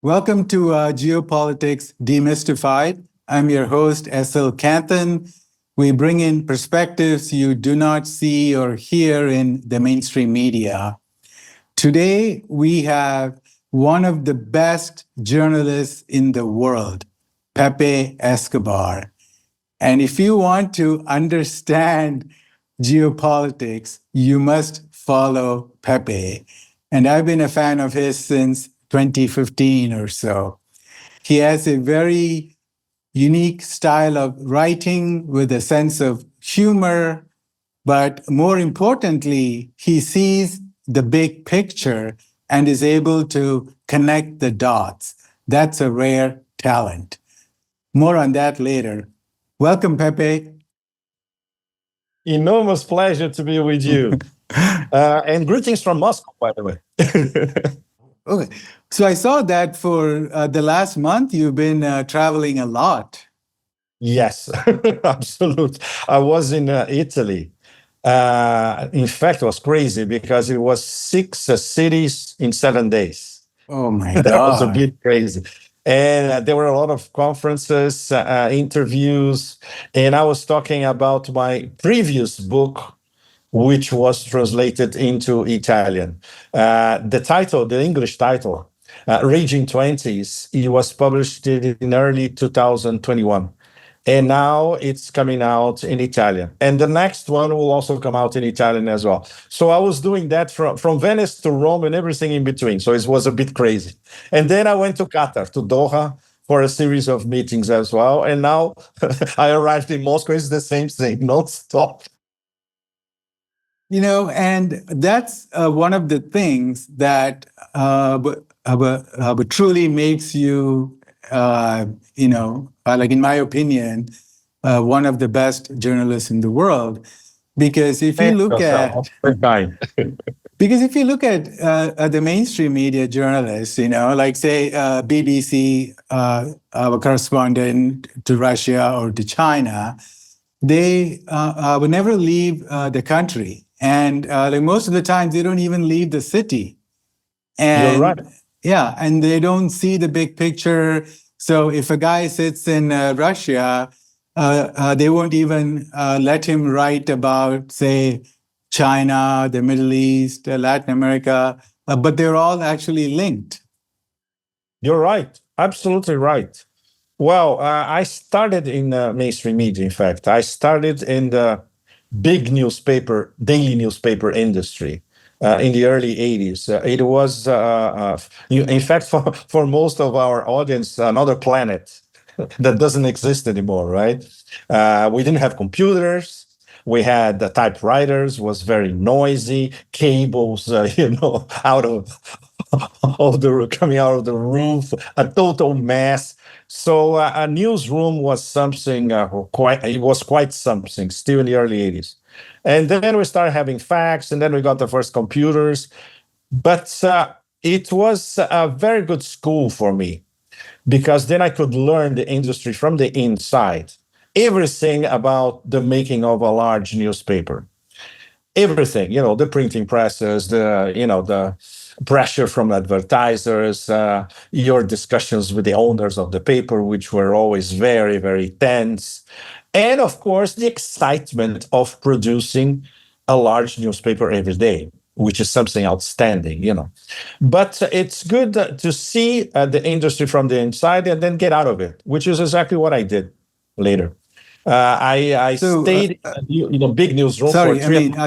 Welcome to Geopolitics Demystified. I'm your host, S.L. Canthan. We bring in perspectives you do not see or hear in the mainstream media. Today, we have one of the best journalists in the world, Pepe Escobar. And if you want to understand geopolitics, you must follow Pepe. And I've been a fan of his since 2015 or so. He has a very unique style of writing with a sense of humor, but more importantly, he sees the big picture and is able to connect the dots. That's a rare talent. More on that later. Welcome, Pepe. Enormous pleasure to be with you. And greetings from Moscow, by the way. Okay. So I saw that for the last month, you've been traveling a lot. Yes, absolutely. I was in Italy. In fact, it was crazy because it was 6 cities in 7 days. Oh, my That was a God. bit crazy. And there were a lot of conferences, interviews, and I was talking about my previous book, which was translated into Italian. The English title, Raging Twenties, it was published in early 2021. And now it's coming out in Italian. And the next one will also come out in Italian as well. So I was doing that from Venice to Rome and everything in between. So it was a bit crazy. And then I went to Qatar, to Doha, for a series of meetings as well. And now I arrived in Moscow. It's the same thing, non-stop. You know, and that's one of the things that truly makes you, like in my opinion, one of the best journalists in the world. Because if you look at the mainstream media journalists, like say BBC, our correspondent to Russia or to China, they would never leave the country. And like most of the time, they don't even leave the city. And You're right. yeah, and they don't see the big picture. So if a guy sits in Russia, they won't even let him write about, say, China, the Middle East, Latin America, but they're all actually linked. You're right. Absolutely right. Well, I started in mainstream media, in fact. I started in the big newspaper, daily newspaper industry in the early 80s. It was, in fact, for most of our audience, another planet that doesn't exist anymore, right? We didn't have computers. We had the typewriters, was very noisy, cables, out coming out of the roof, a total mess. So a newsroom was something quite something, still in the early 80s. And then we started having fax, and then we got the first computers. But it was a very good school for me, because then I could learn the industry from the inside, everything about the making of a large newspaper. Everything, the printing presses, the pressure from advertisers, your discussions with the owners of the paper, which were always very, very tense. And of course, the excitement of producing a large newspaper every day, which is something outstanding, But it's good to see the industry from the inside and then get out of it, which is exactly what I did later. I stayed in a big newsroom. Sorry,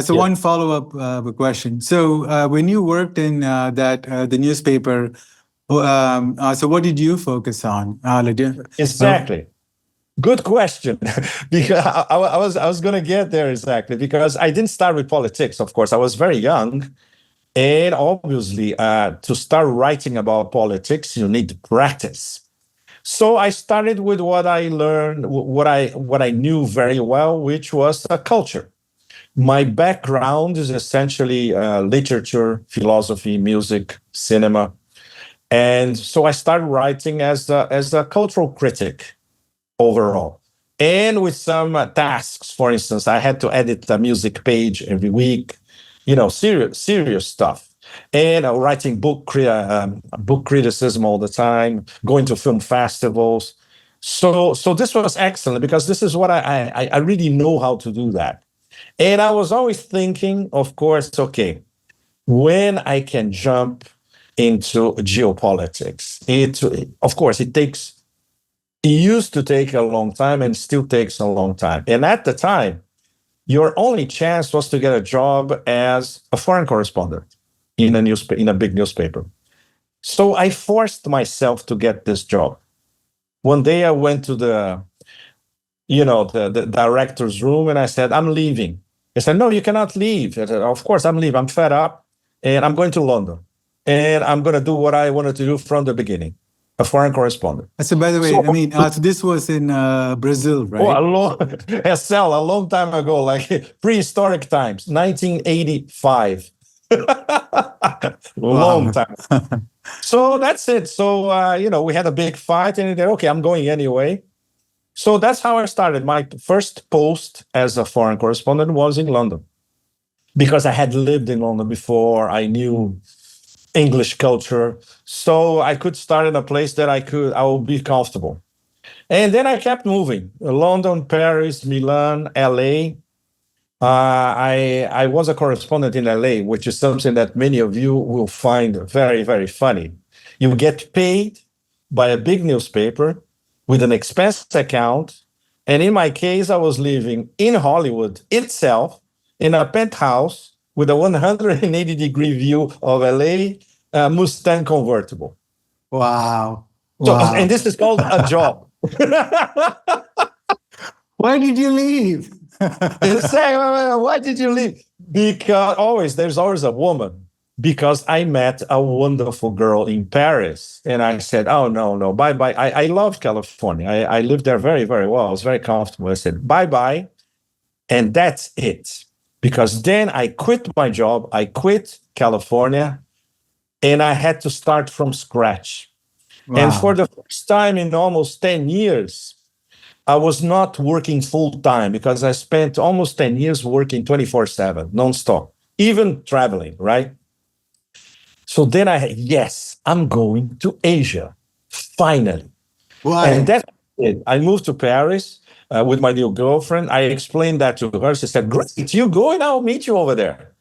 one follow-up question. So when you worked in the newspaper, so what did you focus on? Exactly. Good question. Because I was going to get there exactly, because I didn't start with politics, of course. I was very young. And obviously, to start writing about politics, you need practice. So I started with what I learned, what I knew very well, which was culture. My background is essentially literature, philosophy, music, cinema. And so I started writing as a cultural critic overall. And with some tasks, for instance, I had to edit a music page every week, serious stuff. and writing book criticism all the time, going to film festivals. So this was excellent because this is what I really know how to do that. And I was always thinking, of course, okay, when I can jump into geopolitics. Of course, it used to take a long time and still takes a long time. And at the time, your only chance was to get a job as a foreign correspondent in a big newspaper. So I forced myself to get this job. One day I went to the director's room and I said, I'm leaving. He said, no, you cannot leave. I said, of course I'm leaving. I'm fed up and I'm going to London. And I'm going to do what I wanted to do from the beginning, a foreign correspondent. So, by the way, so this was in Brazil, right? A long time ago, like prehistoric times, 1985. Long time. So that's it. So, we had a big fight and then, okay, I'm going anyway. So that's how I started. My first post as a foreign correspondent was in London because I had lived in London before. I knew English culture. So I could start in a place that I would be comfortable. And then I kept moving. London, Paris, Milan, LA. I was a correspondent in LA, which is something that many of you will find very, very funny. You get paid by a big newspaper with an expense account. And in my case, I was living in Hollywood itself in a penthouse with a 180-degree view of LA, Mustang convertible. Wow. So, and this is called a job. Why did you leave? Why did you leave? Because there's always a woman. Because I met a wonderful girl in Paris. And I said, oh, no, bye-bye. I love California. I lived there very, very well. I was very comfortable. I said, bye-bye. And that's it. Because then I quit my job, I quit California, and I had to start from scratch. Wow. And for the first time in almost 10 years, I was not working full-time because I spent almost 10 years working 24/7, nonstop, even traveling, right? So then I'm going to Asia, finally. Why? And that's it. I moved to Paris. With my new girlfriend, I explained that to her. She said, great, you going? I'll meet you over there.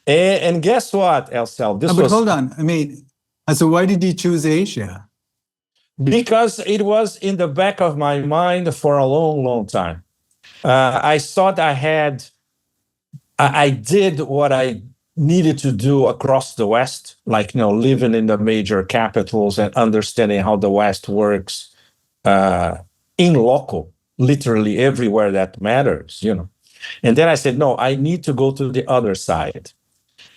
And guess what, Elsel? But hold on. So why did you choose Asia? Because it was in the back of my mind for a long, long time. I thought I did what I needed to do across the West, like, living in the major capitals and understanding how the West works in loco. Literally everywhere that matters, And then I said, no, I need to go to the other side.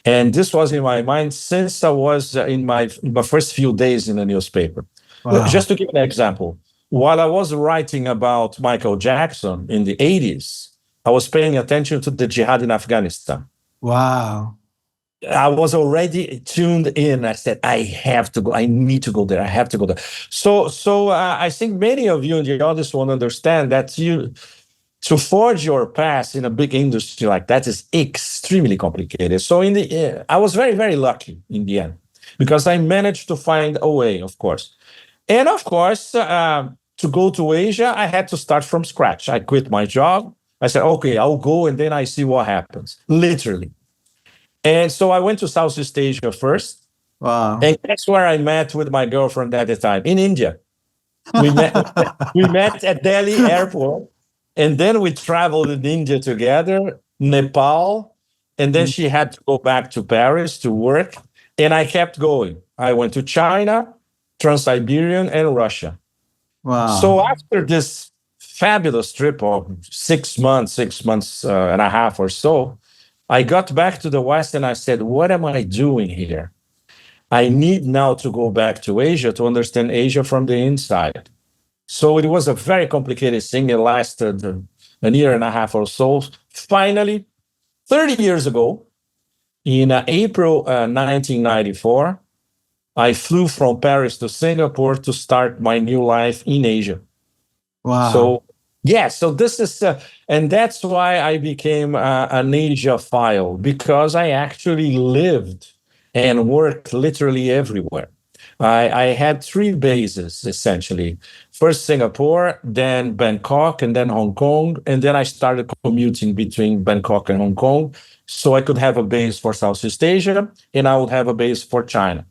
And this was in my mind since I was in my first few days in the newspaper. Wow. Just to give an example, while I was writing about Michael Jackson in the 80s, I was paying attention to the jihad in Afghanistan. Wow. I was already tuned in. I said, I have to go. I need to go there. I have to go there. So I think many of you in the audience will understand that to forge your path in a big industry like that is extremely complicated. So I was very, very lucky in the end because I managed to find a way, of course. And of course, to go to Asia, I had to start from scratch. I quit my job. I said, okay, I'll go and then I see what happens, literally. And so I went to Southeast Asia first. Wow. And that's where I met with my girlfriend at the time, in India. We met at Delhi airport. And then we traveled in India together, Nepal. And then she had to go back to Paris to work. And I kept going. I went to China, Trans-Siberian, and Russia. Wow. So after this fabulous trip of 6 months and a half or so, I got back to the West and I said, what am I doing here? I need now to go back to Asia to understand Asia from the inside. So it was a very complicated thing. It lasted a year and a half or so. Finally, 30 years ago, in April 1994, I flew from Paris to Singapore to start my new life in Asia. Wow. So this is, and that's why I became an Asia-phile, because I actually lived and worked literally everywhere. I had three bases essentially. First Singapore, then Bangkok, and then Hong Kong. And then I started commuting between Bangkok and Hong Kong. So I could have a base for Southeast Asia and I would have a base for China.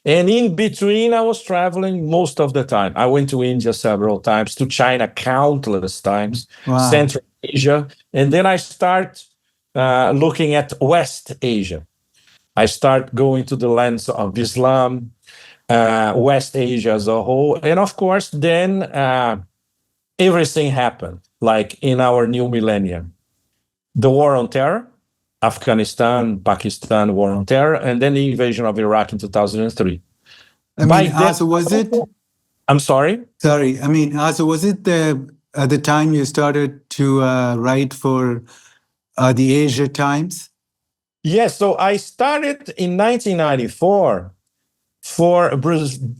And in between, I was traveling most of the time. I went to India several times, to China countless times, Wow. Central Asia. And then I start looking at West Asia. I start going to the lands of Islam, West Asia as a whole. And of course, then everything happened, like in our new millennium. The war on terror, Afghanistan, Pakistan war on terror, and then the invasion of Iraq in 2003. I mean, so was it? I'm sorry? Sorry. I mean, so was it the time you started to write for the Asia Times? Yes. So I started in 1994 for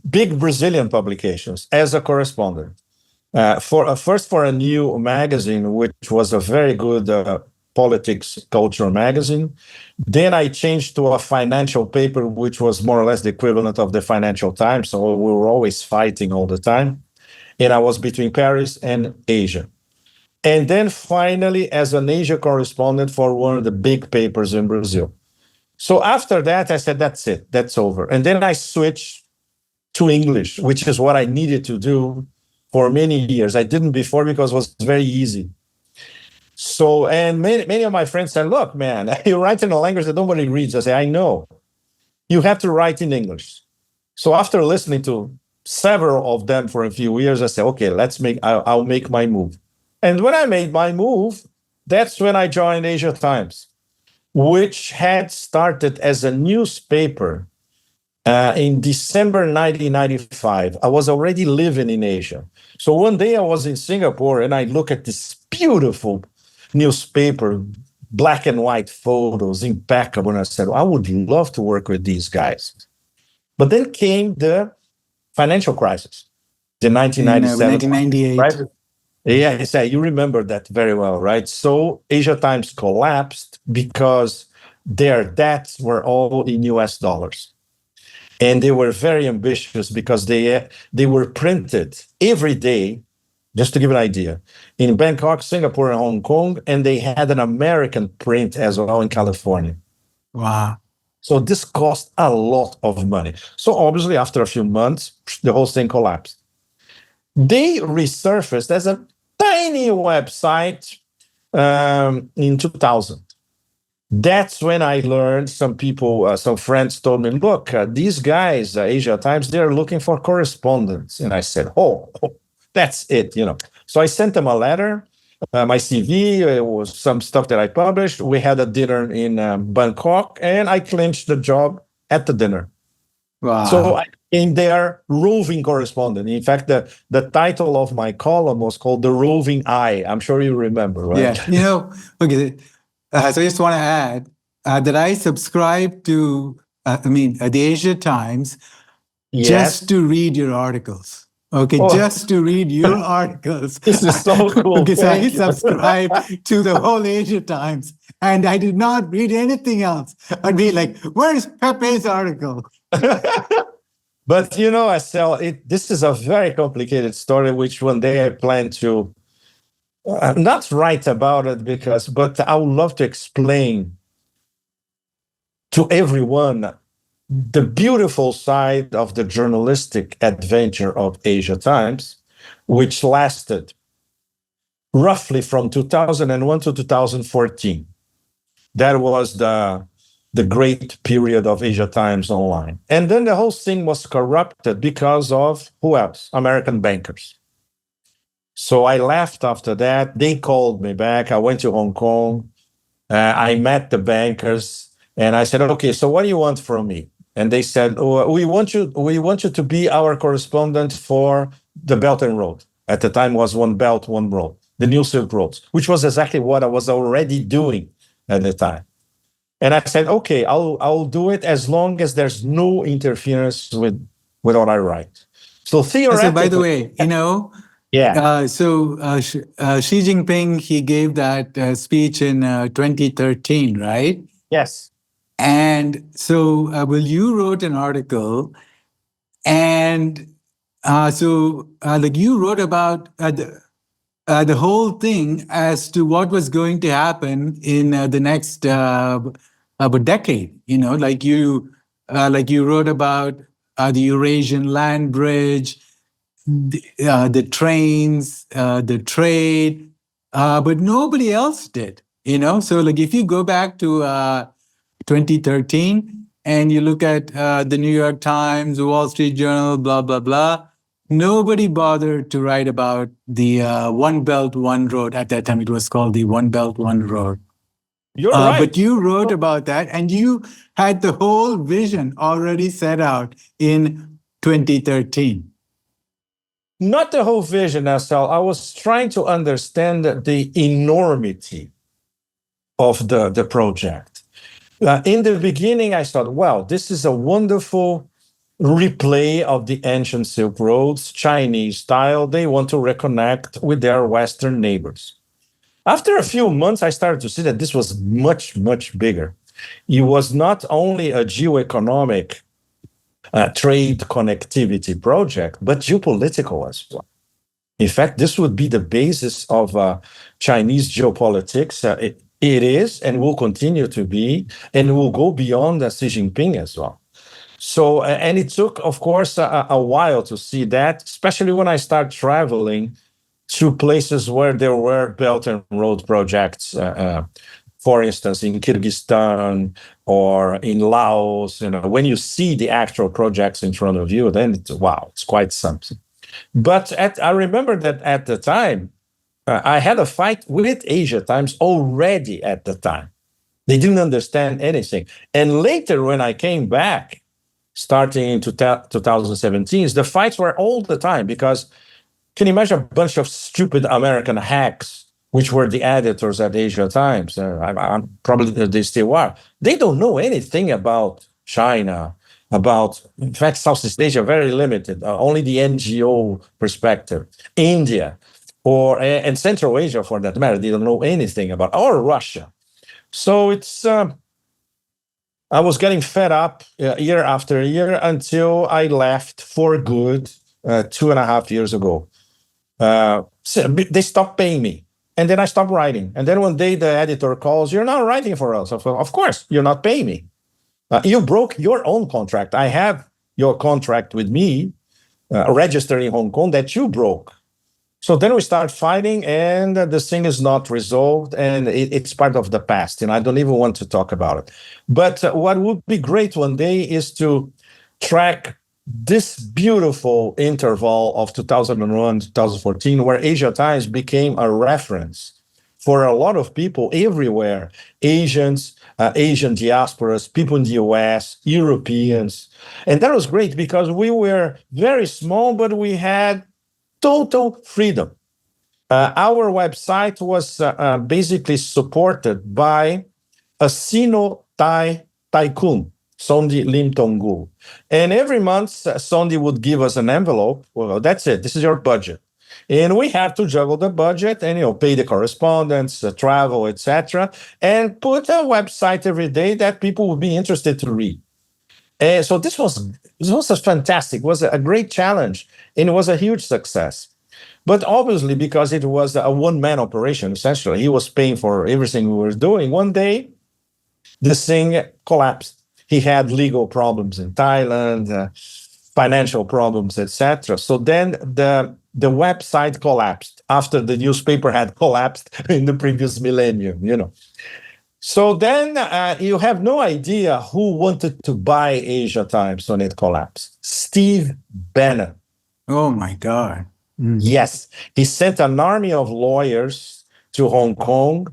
big Brazilian publications as a correspondent. First for a new magazine, which was a very good politics cultural magazine. Then I changed to a financial paper, which was more or less the equivalent of the Financial Times. So we were always fighting all the time. And I was between Paris and Asia. And then finally, as an Asia correspondent for one of the big papers in Brazil. So after that, I said, that's it, that's over. And then I switched to English, which is what I needed to do for many years. I didn't before because it was very easy. So, and many of my friends said, look, man, you write in a language that nobody reads. I say, I know. You have to write in English. So after listening to several of them for a few years, I said, okay, I'll make my move. And when I made my move, that's when I joined Asia Times, which had started as a newspaper in December 1995. I was already living in Asia. So one day I was in Singapore and I look at this beautiful newspaper, black and white photos, impeccable. And I said, I would love to work with these guys. But then came the financial crisis, the 1997 1998. crisis. Yeah, you remember that very well, right? So Asia Times collapsed because their debts were all in US dollars. And they were very ambitious because they were printed every day, just to give an idea, in Bangkok, Singapore, and Hong Kong, and they had an American print as well in California. Wow. So this cost a lot of money. So obviously, after a few months, the whole thing collapsed. They resurfaced as a tiny website in 2000. That's when I learned, some friends told me, look, these guys, Asia Times, they're looking for correspondents. And I said, oh, that's it, So I sent them a letter, my CV, it was some stuff that I published. We had a dinner in Bangkok, and I clinched the job at the dinner. Wow. So I became their roving correspondent. In fact, the title of my column was called The Roving Eye. I'm sure you remember, right? Yeah. Okay. So I just want to add that I subscribe to, the Asia Times just to read your articles. Okay, just to read your articles. This is so cool. Because I subscribe to the whole Asia Times, and I did not read anything else. I'd be like, where's Pepe's article? But Estelle, this is a very complicated story, which one day I plan to not write about it but I would love to explain to everyone the beautiful side of the journalistic adventure of Asia Times, which lasted roughly from 2001 to 2014. That was the great period of Asia Times Online. And then the whole thing was corrupted because of who else? American bankers. So I left after that. They called me back. I went to Hong Kong. I met the bankers, and I said, "Okay, so what do you want from me?" And they said, "Oh, we want you to be our correspondent for the Belt and Road." At the time, was One Belt, One Road, the New Silk Roads, which was exactly what I was already doing at the time. And I said, "Okay, I'll do it as long as there's no interference with what I write." So theoretically, So by the way, yeah. Xi Jinping, he gave that speech in 2013, right? Yes. And so, well, you wrote an article, and like you wrote about the whole thing as to what was going to happen in the next decade. Like you wrote about the Eurasian land bridge, the trains, the trade, but nobody else did. So like if you go back to 2013 and you look at the New York Times, the Wall Street Journal, blah blah blah, nobody bothered to write about the One Belt One Road. At that time, it was called the One Belt One Road. You're right. But you wrote about that, and you had the whole vision already set out in 2013. Not the whole vision, SL. I was trying to understand the enormity of the project. In the beginning, I thought, wow, this is a wonderful replay of the ancient Silk Roads, Chinese style. They want to reconnect with their Western neighbors. After a few months, I started to see that this was much, much bigger. It was not only a geoeconomic trade connectivity project, but geopolitical as well. In fact, this would be the basis of Chinese geopolitics. It is and will continue to be, and will go beyond Xi Jinping as well. So, and it took, of course, a while to see that, especially when I started traveling to places where there were Belt and Road projects. For instance, in Kyrgyzstan or in Laos, when you see the actual projects in front of you, then it's quite something. But I remember that at the time, I had a fight with Asia Times already at the time. They didn't understand anything. And later, when I came back, starting in 2017, the fights were all the time because can you imagine a bunch of stupid American hacks, which were the editors at Asia Times? Probably they still are. They don't know anything about China, in fact, Southeast Asia, very limited, only the NGO perspective. India, and Central Asia, for that matter, they don't know anything about, or Russia. So I was getting fed up year after year until I left for good 2.5 years ago. So they stopped paying me. And then I stopped writing. And then one day the editor calls, "You're not writing for us." Of course, you're not paying me. You broke your own contract. I have your contract with me, registered in Hong Kong, that you broke. So then we start fighting, and the thing is not resolved, and it's part of the past. I don't even want to talk about it. But what would be great one day is to track this beautiful interval of 2001, 2014, where Asia Times became a reference for a lot of people everywhere, Asians, Asian diasporas, people in the US, Europeans. And that was great because we were very small, but we had total freedom. Our website was basically supported by a Sino-Thai tycoon, Sondi Limtongul. And every month, Sondi would give us an envelope. Well, that's it. This is your budget. And we have to juggle the budget and pay the correspondents, travel, etc., and put a website every day that people would be interested to read. And so this was fantastic. It was a great challenge, and it was a huge success. But obviously, because it was a one-man operation, essentially, he was paying for everything we were doing. One day, this thing collapsed. He had legal problems in Thailand, financial problems, etc. So then the website collapsed after the newspaper had collapsed in the previous millennium, So then you have no idea who wanted to buy Asia Times when it collapsed. Steve Bannon. Oh, my God. Yes. He sent an army of lawyers to Hong Kong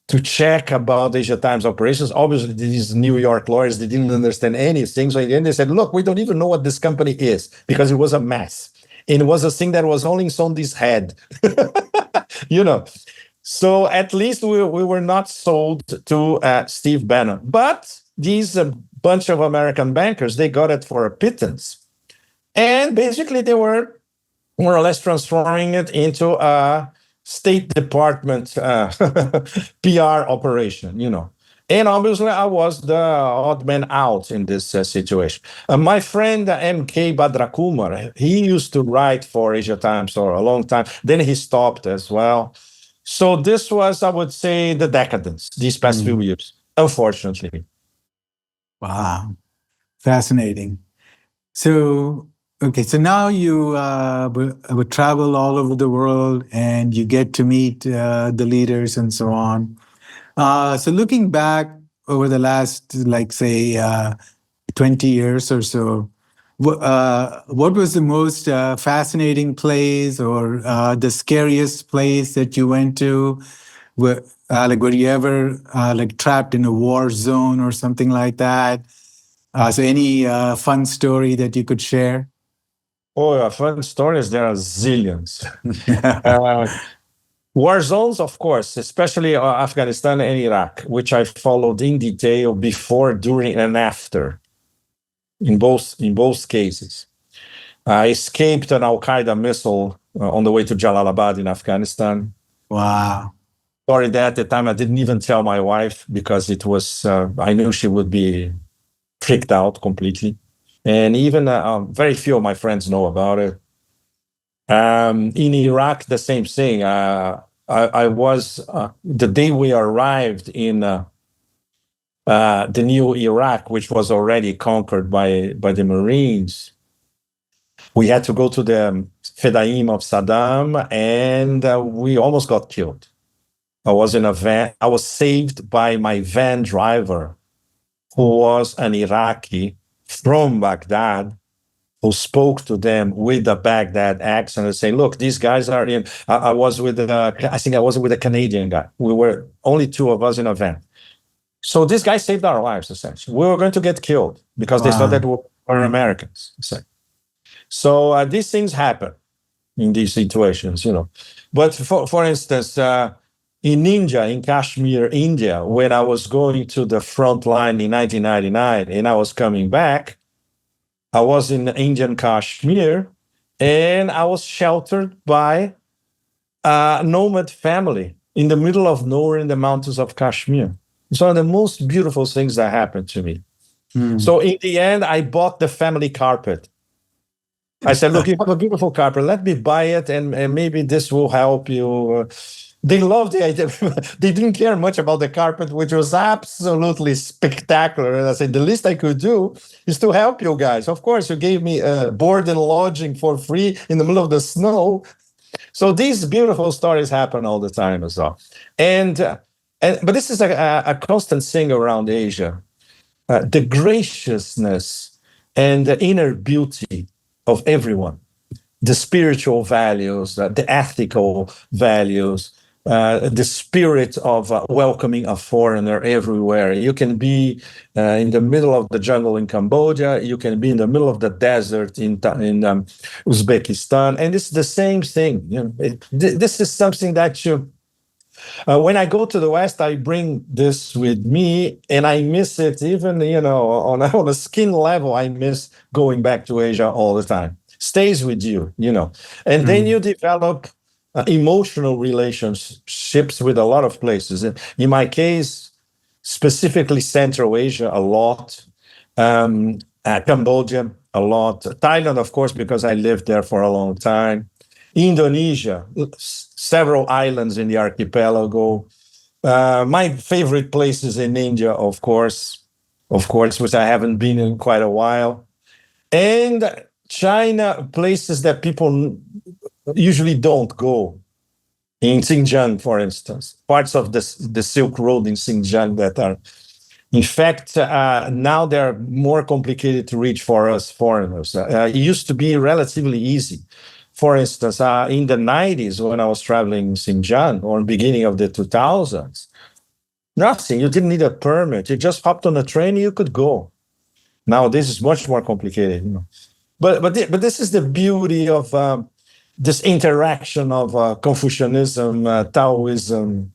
to check about Asia Times operations. Obviously, these New York lawyers, they didn't understand anything. So in the end, they said, look, we don't even know what this company is because it was a mess. And it was a thing that was only in Sondi's head. So at least we were not sold to Steve Bannon. But these bunch of American bankers, they got it for a pittance. And basically, they were more or less transforming it into a State Department PR operation, And obviously, I was the odd man out in this situation. My friend M.K. Badrakumar, he used to write for Asia Times for a long time. Then he stopped as well. So this was, I would say, the decadence these past few years, unfortunately. Wow, fascinating. So, okay, so now you would travel all over the world and you get to meet the leaders and so on. So, looking back over the last, like, say, 20 years or so, what was the most fascinating place or the scariest place that you went to? Were you ever like trapped in a war zone or something like that? So any fun story that you could share? Oh, fun stories, there are zillions. uh, War zones, of course, especially Afghanistan and Iraq, which I followed in detail before, during, and after in both cases. I escaped an Al Qaeda missile on the way to Jalalabad in Afghanistan. Wow. Sorry that at the time I didn't even tell my wife because it was, I knew she would be freaked out completely. And even very few of my friends know about it. In Iraq, the same thing. I was, the day we arrived in the new Iraq, which was already conquered by the Marines, we had to go to the Fedaim of Saddam, and we almost got killed. I was in a van. I was saved by my van driver, who was an Iraqi from Baghdad, who spoke to them with the Baghdad accent and say, "Look, these guys are in." I was with, I think I was with a Canadian guy. We were only two of us in a van. So this guy saved our lives, essentially. We were going to get killed because they thought that we were Americans. So these things happen in these situations, But for instance, in India, in Kashmir, India, when I was going to the front line in 1999 and I was coming back, I was in Indian Kashmir and I was sheltered by a nomad family in the middle of nowhere in the mountains of Kashmir. It's one of the most beautiful things that happened to me. So in the end, I bought the family carpet. I said, "Look, you have a beautiful carpet. Let me buy it, and maybe this will help you." They loved the idea. They didn't care much about the carpet, which was absolutely spectacular. And I said, "The least I could do is to help you guys. Of course, you gave me board and lodging for free in the middle of the snow." So these beautiful stories happen all the time as well. But this is a constant thing around Asia. The graciousness and the inner beauty of everyone, the spiritual values, the ethical values, the spirit of welcoming a foreigner everywhere. You can be in the middle of the jungle in Cambodia. You can be in the middle of the desert in Uzbekistan. And it's the same thing. This is something that when I go to the West, I bring this with me, and I miss it even, on a skin level. I miss going back to Asia all the time. Stays with you, and then you develop emotional relationships with a lot of places. In my case, specifically Central Asia, a lot, Cambodia, a lot, Thailand, of course, because I lived there for a long time. Indonesia, several islands in the archipelago. My favorite places in India, of course, which I haven't been in quite a while. And China, places that people usually don't go. In Xinjiang, for instance, parts of the Silk Road in Xinjiang that are, in fact, now they're more complicated to reach for us foreigners. It used to be relatively easy. For instance, in the 90s, when I was traveling in Xinjiang, or beginning of the 2000s, nothing. You didn't need a permit. You just hopped on a train, you could go. Now this is much more complicated. But this is the beauty of this interaction of Confucianism, Taoism,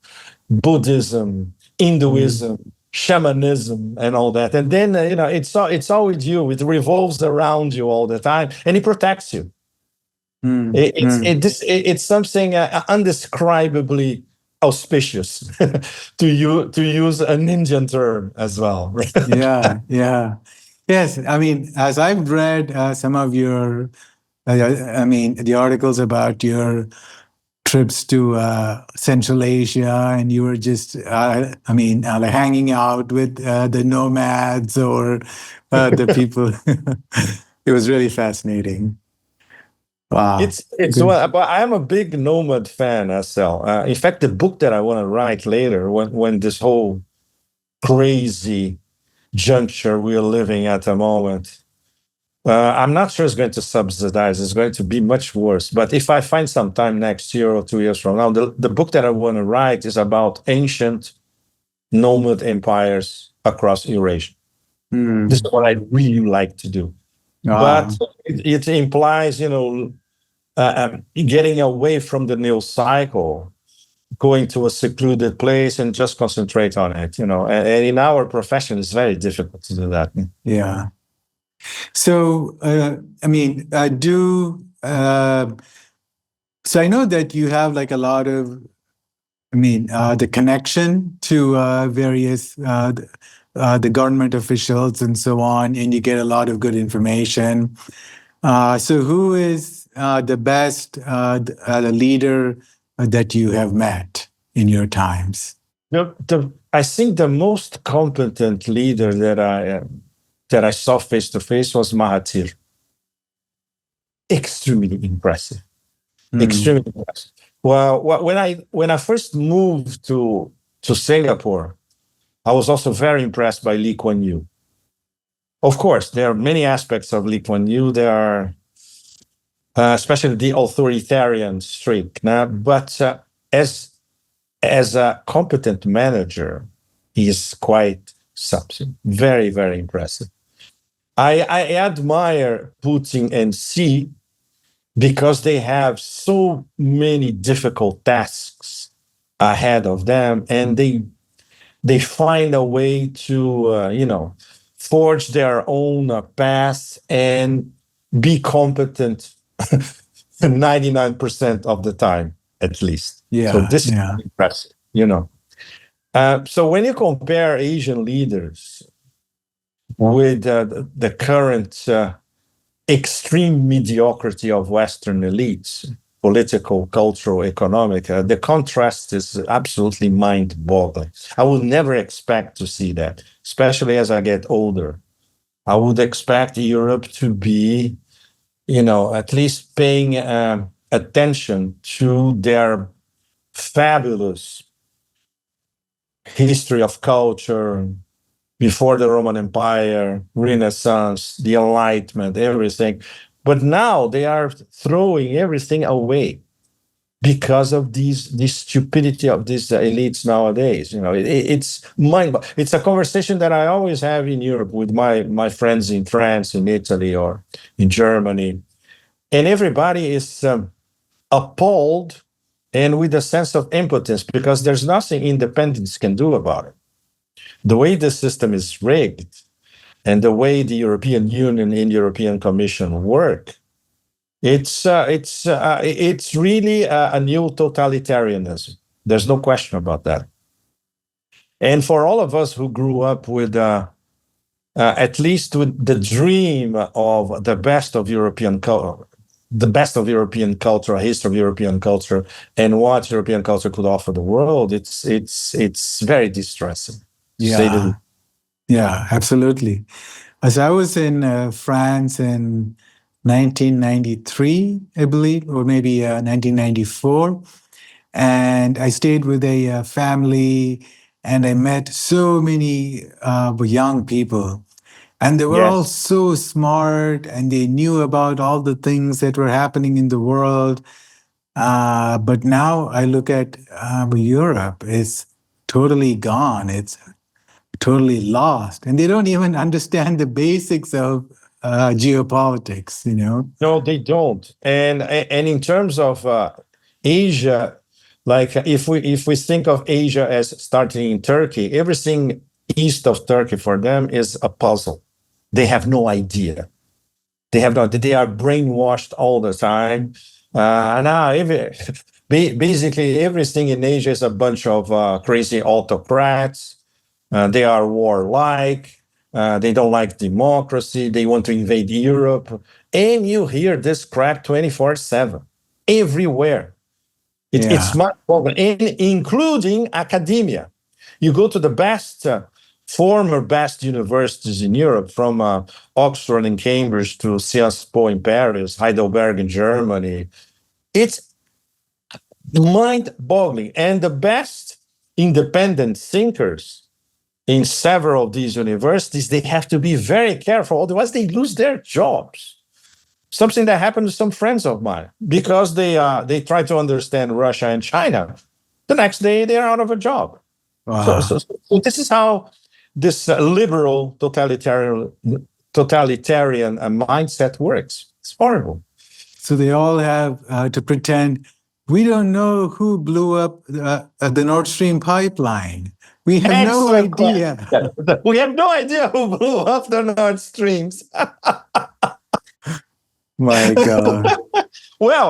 Buddhism, Hinduism, shamanism, and all that. And then it's all with you. It revolves around you all the time, and it protects you. It's something undescribably auspicious to use an Indian term as well. Yeah, yeah. Yes, I mean, as I've read some of your, I mean, the articles about your trips to Central Asia, and you were just, I mean, like hanging out with the nomads or the people. It was really fascinating. Wow. It's Good. well, but I'm a big nomad fan as well. In fact, the book that I want to write later, when this whole crazy juncture we're living at the moment, I'm not sure it's going to subsidize. It's going to be much worse. But if I find some time next year or 2 years from now, the book that I want to write is about ancient nomad empires across Eurasia. This is what I really like to do. But Wow. it implies, getting away from the news cycle, going to a secluded place and just concentrate on it, and in our profession, it's very difficult to do that. Yeah. So, I mean, I do. So I know that you have like a lot of, I mean, the connection to various the government officials and so on, and you get a lot of good information. So, who is the best leader that you have met in your times? I think the most competent leader that I saw face to face was Mahathir. Extremely impressive. Extremely impressive. Well, when I first moved to Singapore, I was also very impressed by Lee Kuan Yew. Of course, there are many aspects of Lee Kuan Yew. There are, especially the authoritarian streak. But as a competent manager, he is quite something. Very, very impressive. I admire Putin and Xi because they have so many difficult tasks ahead of them, and they find a way to forge their own path and be competent 99% of the time, at least. Yeah, so this yeah. is impressive. So when you compare Asian leaders with the current extreme mediocrity of Western elites, political, cultural, economic, the contrast is absolutely mind-boggling. I would never expect to see that, especially as I get older. I would expect Europe to be, at least paying attention to their fabulous history of culture, before the Roman Empire, Renaissance, the Enlightenment, everything. But now they are throwing everything away because of the stupidity of these elites nowadays. It's a conversation that I always have in Europe with my friends in France, in Italy, or in Germany. And everybody is appalled and with a sense of impotence because there's nothing independents can do about it. The way the system is rigged and the way the European Union and European Commission work, it's really a new totalitarianism. There's no question about that. And for all of us who grew up with at least with the dream of the best of European culture, history of European culture, and what European culture could offer the world, it's very distressing. Yeah, yeah, absolutely. As I was in France in 1993, I believe, or maybe 1994, and I stayed with a family, and I met so many young people, and they were all Yes. so smart, and they knew about all the things that were happening in the world. But now I look at Europe; it's totally gone. It's totally lost, and they don't even understand the basics of geopolitics. No, they don't. And in terms of Asia, like if we think of Asia as starting in Turkey, everything east of Turkey for them is a puzzle. They have no idea. They are brainwashed all the time. Basically, everything in Asia is a bunch of crazy autocrats. They are warlike. They don't like democracy. They want to invade Europe. And you hear this crap 24/7 everywhere. It's Yeah. much over, including academia. You go to the best, former best universities in Europe, from Oxford and Cambridge to Sciences Po in Paris, Heidelberg in Germany. It's mind-boggling. And the best independent thinkers in several of these universities, they have to be very careful, otherwise they lose their jobs. Something that happened to some friends of mine, because they try to understand Russia and China. The next day they're out of a job. So, Wow. so, so this is how this liberal totalitarian mindset works. It's horrible. So they all have to pretend we don't know who blew up the Nord Stream pipeline. We have no Excellent idea. question. We have no idea who blew up the Nord Streams. My God. Well,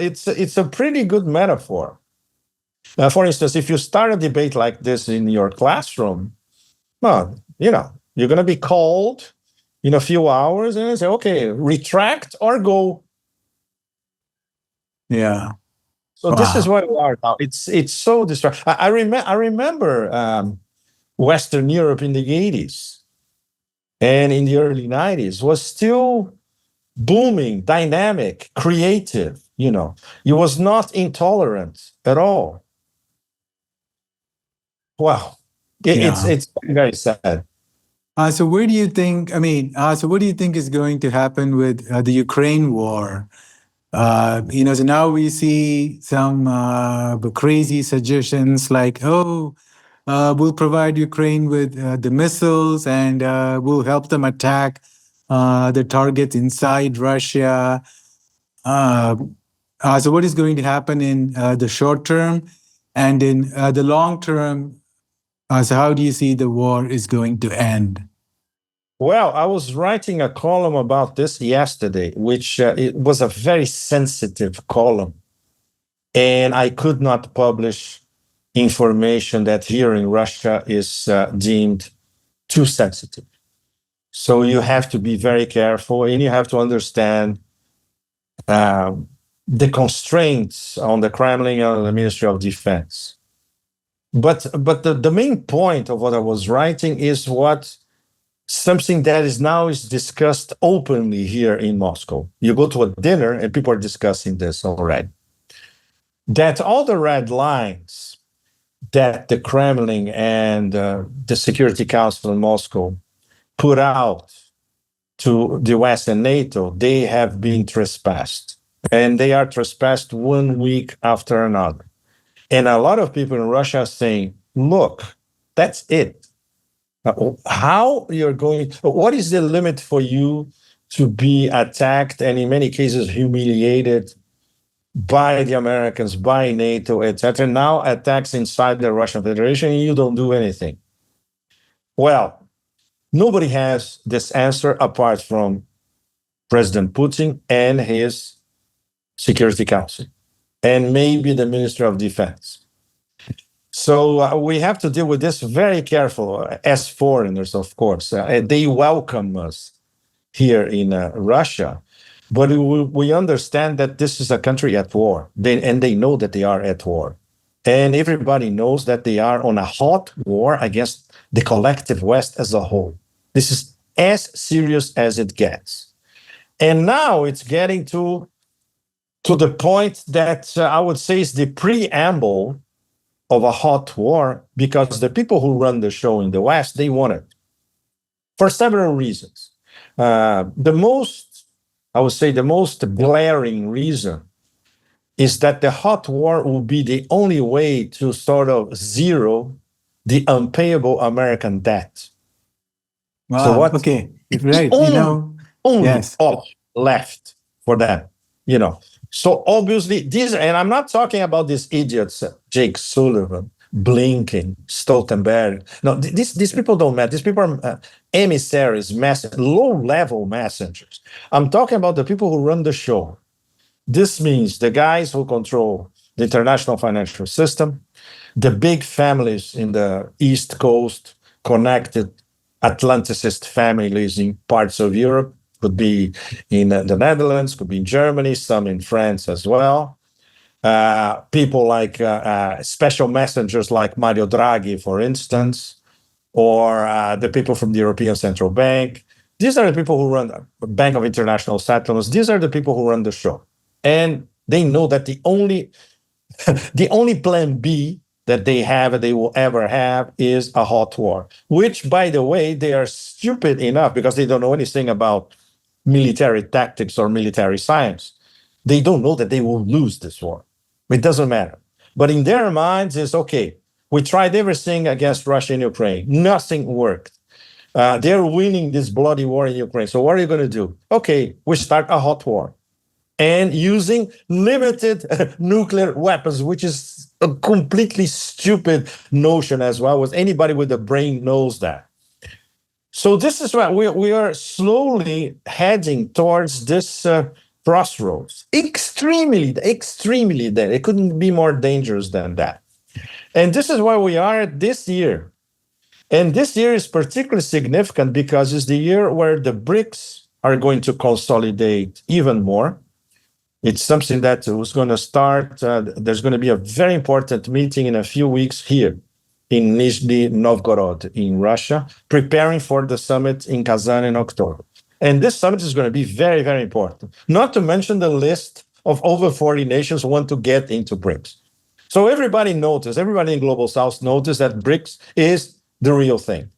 it's a pretty good metaphor. For instance, if you start a debate like this in your classroom, well, you're going to be called in a few hours and say, okay, retract or go. Yeah. So this is where we are now. It's so distracting. I remember Western Europe in the 80s and in the early 90s was still booming, dynamic, creative. It was not intolerant at all. Wow. It's very sad. So where do you think, so what do you think is going to happen with the Ukraine war? So now we see some crazy suggestions like, we'll provide Ukraine with the missiles and we'll help them attack the targets inside Russia. So what is going to happen in the short term and in the long term? So how do you see the war is going to end? Well, I was writing a column about this yesterday, which it was a very sensitive column. And I could not publish information that here in Russia is deemed too sensitive. So you have to be very careful and you have to understand the constraints on the Kremlin and the Ministry of Defense. But the main point of what I was writing is something that is discussed openly here in Moscow. You go to a dinner and people are discussing this already. That all the red lines that the Kremlin and the Security Council in Moscow put out to the West and NATO, they have been trespassed. And they are trespassed 1 week after another. And a lot of people in Russia are saying, look, that's it. What is the limit for you to be attacked and in many cases humiliated by the Americans, by NATO, etc.? Now attacks inside the Russian Federation and you don't do anything. Well, nobody has this answer apart from President Putin and his Security Council, and maybe the Ministry of Defense. So we have to deal with this very careful as foreigners, of course. They welcome us here in Russia, but we understand that this is a country at war, and they know that they are at war. And everybody knows that they are on a hot war against the collective West as a whole. This is as serious as it gets. And now it's getting to the point that I would say is the preamble of a hot war, because the people who run the show in the West, they want it for several reasons. The most glaring reason is that the hot war will be the only way to sort of zero the unpayable American debt. Wow. So what? Okay, right. Only yes. left for them, So obviously, and I'm not talking about these idiots, Jake Sullivan, Blinken, Stoltenberg. No, these people don't matter. These people are emissaries, low-level messengers. I'm talking about the people who run the show. This means the guys who control the international financial system, the big families in the East Coast, connected Atlanticist families in parts of Europe, could be in the Netherlands, could be in Germany, some in France as well. People like special messengers like Mario Draghi, for instance, or the people from the European Central Bank. These are the people who run the Bank of International Settlements. These are the people who run the show. And they know that the only plan B that they have and they will ever have is a hot war, which, by the way, they are stupid enough because they don't know anything about military tactics or military science. They don't know that they will lose this war. It doesn't matter. But in their minds, it's okay. We tried everything against Russia and Ukraine. Nothing worked. They're winning this bloody war in Ukraine. So what are you going to do? Okay, we start a hot war. And using limited nuclear weapons, which is a completely stupid notion as well. With anybody with a brain knows that. So this is what we are slowly heading towards this crossroads. Extremely there. It couldn't be more dangerous than that. And this is where we are this year. And this year is particularly significant because it's the year where the BRICS are going to consolidate even more. It's something that was going to start. There's going to be a very important meeting in a few weeks here in Nizhny Novgorod in Russia, preparing for the summit in Kazan in October. And this summit is going to be very, very important. Not to mention the list of over 40 nations who want to get into BRICS. So everybody in Global South noticed that BRICS is the real thing.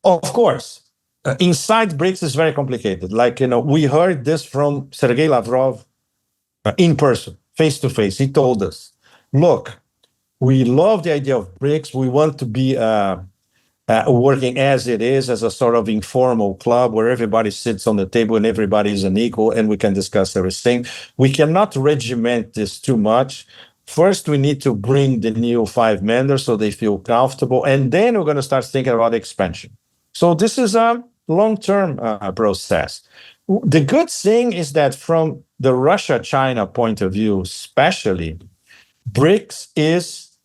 Of course, inside BRICS is very complicated. Like, we heard this from Sergei Lavrov in person, face to face. He told us, look, we love the idea of BRICS. We want to be working as it is, as a sort of informal club where everybody sits on the table and everybody is an equal and we can discuss everything. We cannot regiment this too much. First, we need to bring the new 5 members so they feel comfortable, and then we're going to start thinking about expansion. So this is a long-term process. The good thing is that from the Russia-China point of view, especially, BRICS is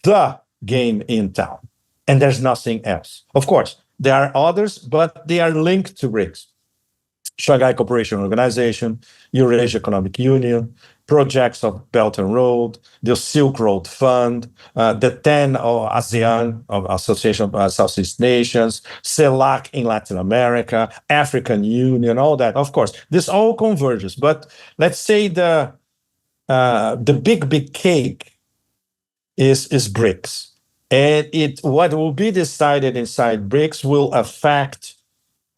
the game in town, and there's nothing else. Of course, there are others, but they are linked to BRICS. Shanghai Cooperation Organization, Eurasia Economic Union, projects of Belt and Road, the Silk Road Fund, the 10 of ASEAN, of Association of Southeast Nations, CELAC in Latin America, African Union, all that. Of course, this all converges. But let's say the big cake is BRICS. And what will be decided inside BRICS will affect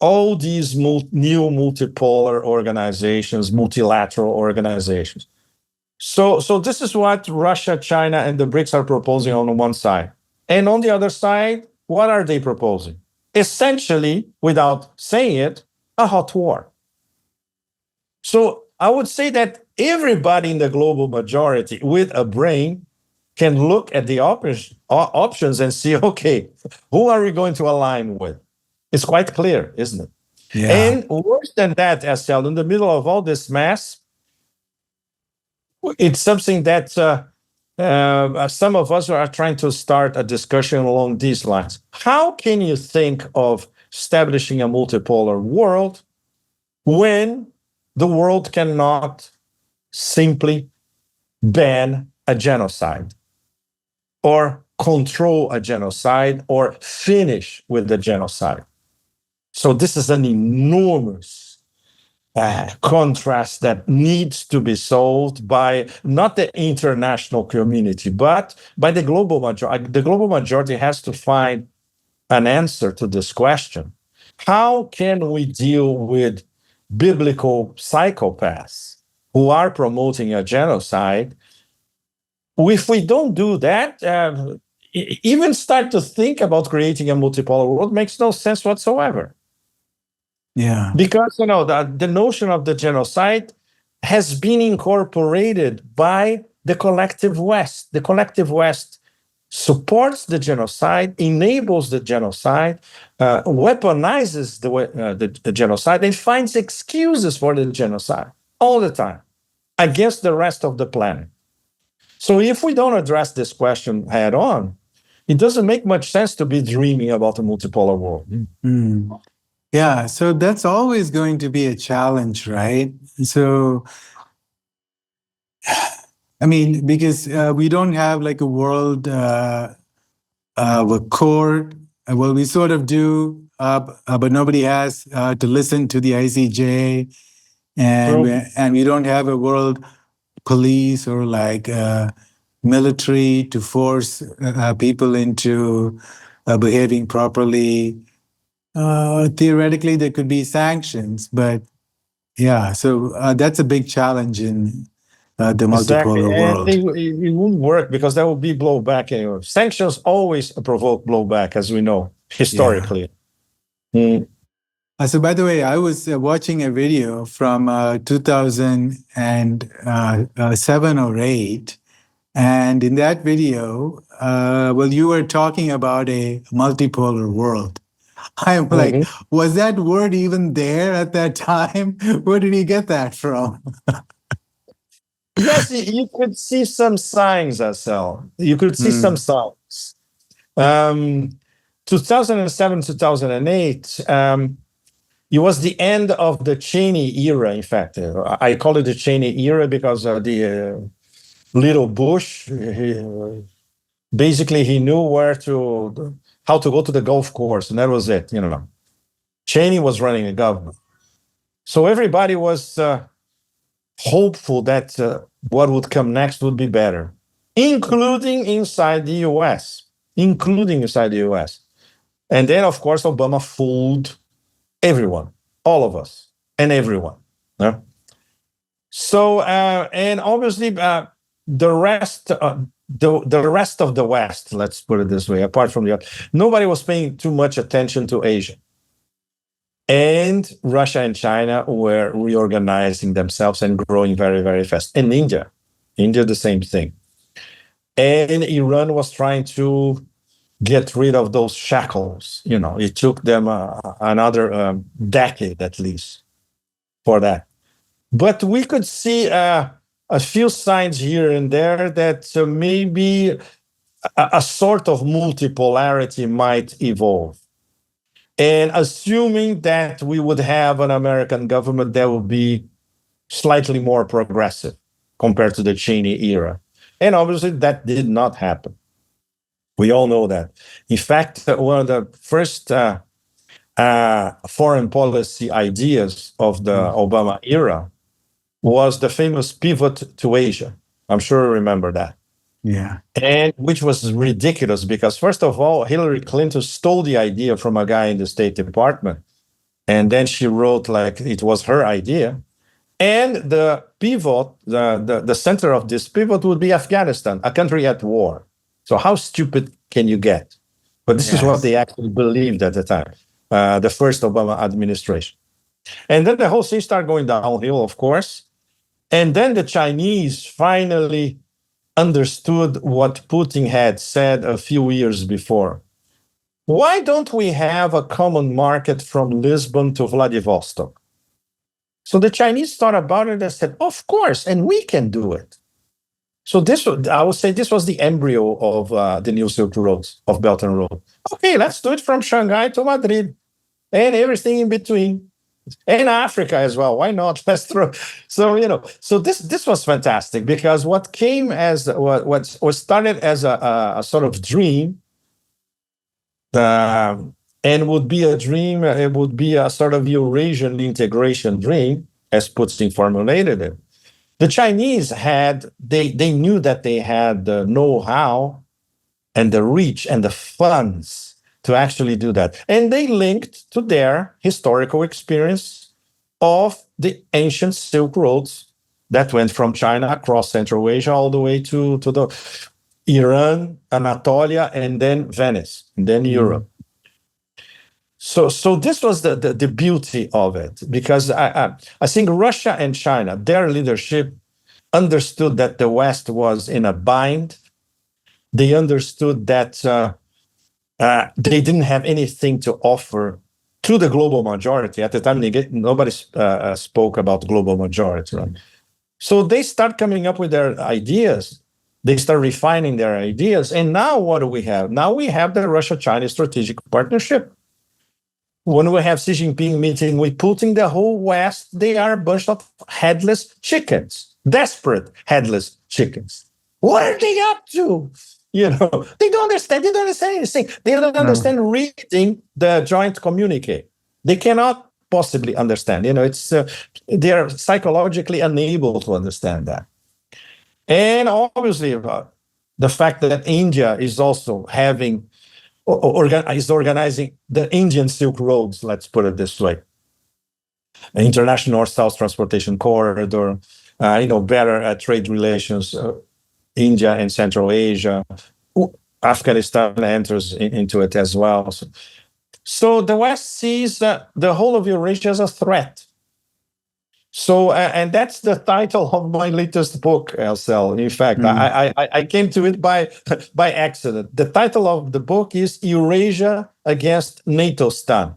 all these new multipolar organizations, multilateral organizations. So this is what Russia, China, and the BRICS are proposing on one side. And on the other side, what are they proposing? Essentially, without saying it, a hot war. So I would say that everybody in the global majority with a brain can look at the options and see, okay, who are we going to align with? It's quite clear, isn't it? Yeah. And worse than that, Estelle, in the middle of all this mess, it's something that some of us are trying to start a discussion along these lines. How can you think of establishing a multipolar world when the world cannot simply ban a genocide or control a genocide or finish with the genocide? So this is an enormous contrast that needs to be solved by not the international community, but by the global majority. The global majority has to find an answer to this question. How can we deal with biblical psychopaths who are promoting a genocide? If we don't do that, even start to think about creating a multipolar world makes no sense whatsoever. Yeah. Because, the notion of the genocide has been incorporated by the collective West. The collective West supports the genocide, enables the genocide, weaponizes the genocide, and finds excuses for the genocide all the time against the rest of the planet. So if we don't address this question head on, it doesn't make much sense to be dreaming about a multipolar world. Mm. Yeah, so that's always going to be a challenge, right? So, I mean, because we don't have like a world court. Well, we sort of do, but nobody has to listen to the ICJ, and we don't have a world police or like military to force people into behaving properly. Theoretically, there could be sanctions, but yeah, so that's a big challenge in the Exactly. multipolar And world. it wouldn't work because there will be blowback anyway. Sanctions always provoke blowback, as we know, Yeah. historically. Mm. So, by the way, I was watching a video from 2007 or 8. And in that video, well, you were talking about a multipolar world. I'm like, Mhm. was that word even there at that time? Where did he get that from? Yes, you could see some signs, Asel. You could see some Mm, signs. 2007, 2008, it was the end of the Cheney era, in fact. I call it the Cheney era because the little Bush, basically he knew how to go to the golf course, and that was it, Cheney was running the government. So everybody was hopeful that what would come next would be better, including inside the US, And then, of course, Obama fooled everyone, all of us, and everyone. Yeah? So, and obviously, the rest, the rest of the West, let's put it this way, apart from nobody was paying too much attention to Asia. And Russia and China were reorganizing themselves and growing very, very fast. And India, the same thing. And Iran was trying to get rid of those shackles. It took them another decade at least for that. But we could see a few signs here and there that maybe a sort of multipolarity might evolve. And assuming that we would have an American government that would be slightly more progressive compared to the Cheney era. And obviously, that did not happen. We all know that. In fact, one of the first foreign policy ideas of the Obama era was the famous pivot to Asia. I'm sure you remember that. yeah. And which was ridiculous because, first of all, Hillary Clinton stole the idea from a guy in the State Department. And then she wrote like it was her idea. And the pivot, the center of this pivot would be Afghanistan, a country at war. So how stupid can you get? But this is what they actually believed at the time, the first Obama administration. And then the whole thing started going downhill, of course. And then the Chinese finally understood what Putin had said a few years before. Why don't we have a common market from Lisbon to Vladivostok? So the Chinese thought about it and said, of course, and we can do it. So I would say this was the embryo of the new Silk Roads, of Belt and Road. Okay, let's do it from Shanghai to Madrid and everything in between. And Africa as well. Why not? Let's throw. So this was fantastic because what came as what started as a sort of dream, and would be a dream. It would be a sort of Eurasian integration dream, as Putin formulated it. The Chinese they knew that they had the know-how and the reach and the funds to actually do that. And they linked to their historical experience of the ancient Silk Roads that went from China across Central Asia all the way to the Iran, Anatolia, and then Venice, and then Europe. So this was the beauty of it, because I think Russia and China, their leadership understood that the West was in a bind. They understood that they didn't have anything to offer to the global majority. At the time, nobody spoke about global majority. Right? So they start coming up with their ideas, They start refining their ideas. And now what do we have? Now we have the Russia-China strategic partnership. When we have Xi Jinping meeting with Putin, the whole West, they are a bunch of headless chickens, desperate headless chickens. What are they up to? You know, they don't understand. They don't understand anything. They don't understand reading the joint communique. They cannot possibly understand. You know, it's they are psychologically unable to understand that. And obviously, the fact that India is also having is organizing the Indian Silk Roads, let's put it this way, an international north-south transportation corridor, better trade relations, India and Central Asia. Afghanistan enters into it as well. So the West sees the whole of Eurasia as a threat. So, and that's the title of my latest book, Elsel. In fact, I came to it by accident. The title of the book is Eurasia Against NATO-Stan,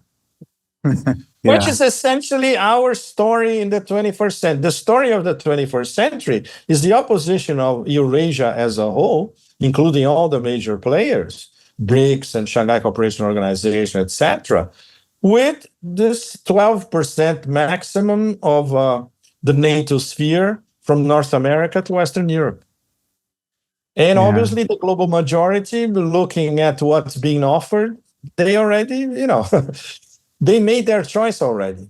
which is essentially our story in the 21st century. The story of the 21st century is the opposition of Eurasia as a whole, including all the major players, BRICS and Shanghai Cooperation Organization, etc., with this 12% maximum of the NATO sphere from North America to Western Europe. And obviously the global majority, looking at what's being offered, they already, they made their choice already.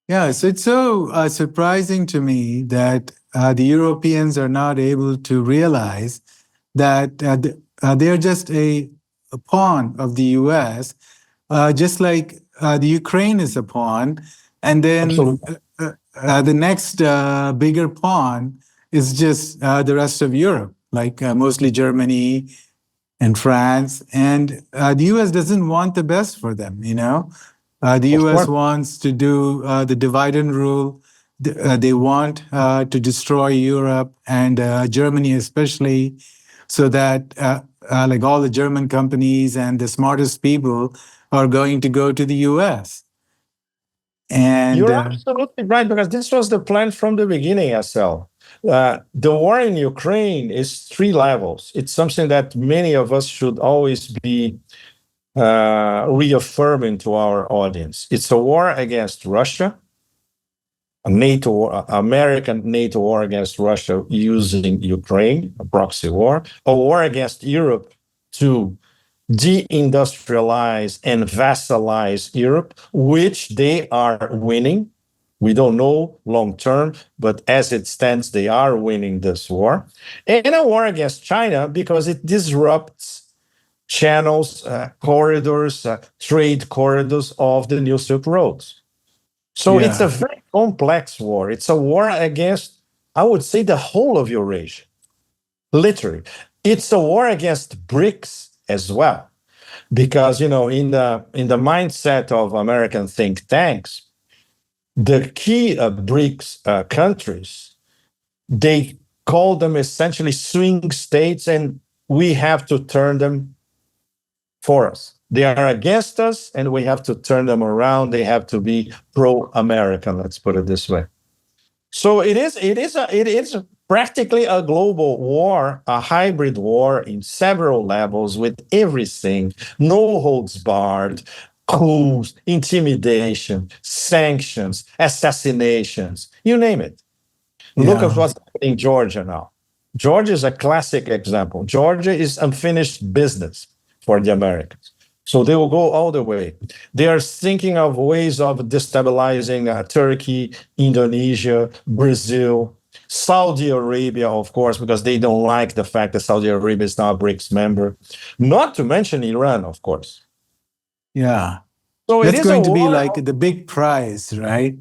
Yeah, so it's so surprising to me that the Europeans are not able to realize that they're just a pawn of the US, just like the Ukraine is a pawn, and then the next bigger pawn is just the rest of Europe, like mostly Germany and France. And the US doesn't want the best for them, The US wants to do the divide and rule. They want to destroy Europe and Germany especially, so that like all the German companies and the smartest people are going to go to the US. And you're absolutely right, because this was the plan from the beginning, SL. The war in Ukraine is 3 levels. It's something that many of us should always be reaffirming to our audience. It's a war against Russia, American NATO war against Russia using Ukraine, a proxy war, a war against Europe to deindustrialize and vassalize Europe, which they are winning. We don't know long term, but as it stands, they are winning this war. And a war against China because it disrupts channels, corridors, trade corridors of the New Silk Roads. So it's a very complex war. It's a war against, I would say, the whole of Eurasia, literally. It's a war against BRICS as well, because in the mindset of American think tanks, the key BRICS countries, they call them essentially swing states, and we have to turn them for us. They are against us, and we have to turn them around. They have to be pro-American. Let's put it this way. So it is practically a global war, a hybrid war in several levels, with everything, no holds barred, coups, intimidation, sanctions, assassinations, you name it. Look at what's happening in Georgia now. Georgia is a classic example. Georgia is unfinished business for the Americans. So they will go all the way. They are thinking of ways of destabilizing Turkey, Indonesia, Brazil, Saudi Arabia, of course, because they don't like the fact that Saudi Arabia is now a BRICS member. Not to mention Iran, of course. Yeah. So it's going to be like the big prize, right?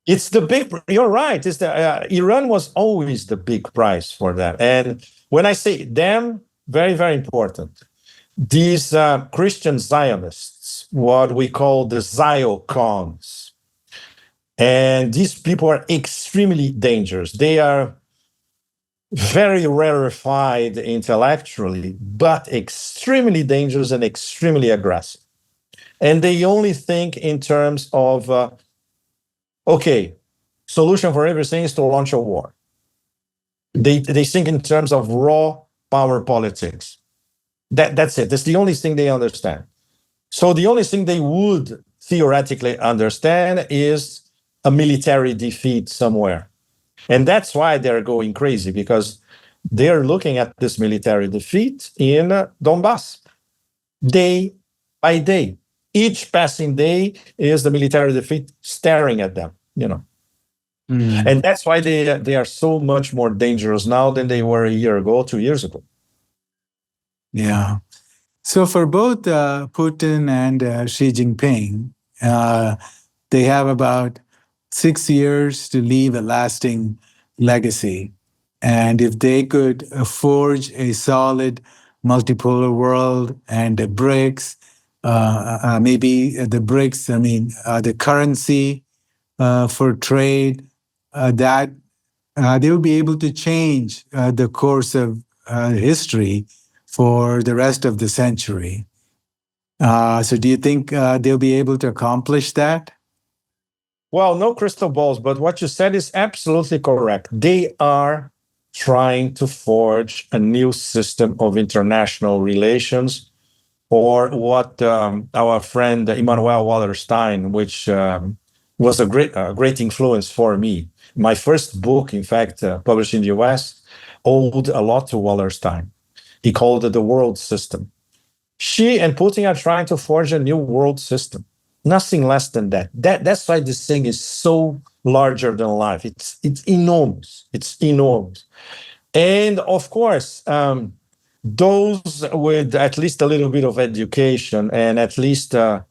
It's the big, you're right. It's Iran was always the big prize for them. And when I say them, very, very important. These Christian Zionists, what we call the Ziocons, and these people are extremely dangerous. They are very rarefied intellectually, but extremely dangerous and extremely aggressive. And they only think in terms of, solution for everything is to launch a war. They think in terms of raw power politics. That's it. That's the only thing they understand. So the only thing they would theoretically understand is a military defeat somewhere. And that's why they're going crazy, because they're looking at this military defeat in Donbass day by day. Each passing day is the military defeat staring at them, And that's why they are so much more dangerous now than they were a year ago, 2 years ago. Yeah. So for both Putin and Xi Jinping, they have about 6 years to leave a lasting legacy. And if they could forge a solid multipolar world and the BRICS, maybe the BRICS, the currency for trade, that they will be able to change the course of history for the rest of the century. So do you think they'll be able to accomplish that? Well, no crystal balls, but what you said is absolutely correct. They are trying to forge a new system of international relations, or what our friend Immanuel Wallerstein, which was a great influence for me. My first book, in fact, published in the US, owed a lot to Wallerstein. He called it the world system. Xi and Putin are trying to forge a new world system. Nothing less than that. That's why this thing is so larger than life. It's enormous. It's enormous. And of course, those with at least a little bit of education and at least a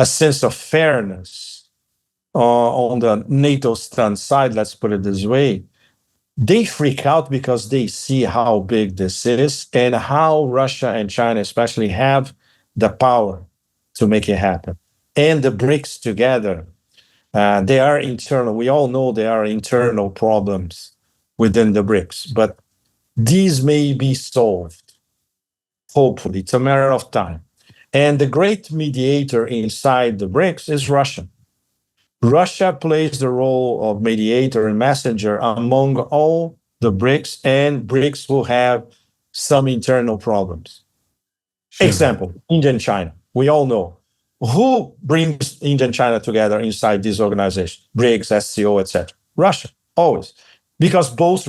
sense of fairness on the NATO stand side, let's put it this way, they freak out because they see how big this is and how Russia and China especially have the power to make it happen. And the BRICS together, they are internal. We all know there are internal problems within the BRICS, but these may be solved. Hopefully, it's a matter of time. And the great mediator inside the BRICS is Russia. Russia plays the role of mediator and messenger among all the BRICS and BRICS who have some internal problems. Sure. Example, India and China. We all know. Who brings India and China together inside this organization? BRICS, SCO, etc. Russia, always. Because both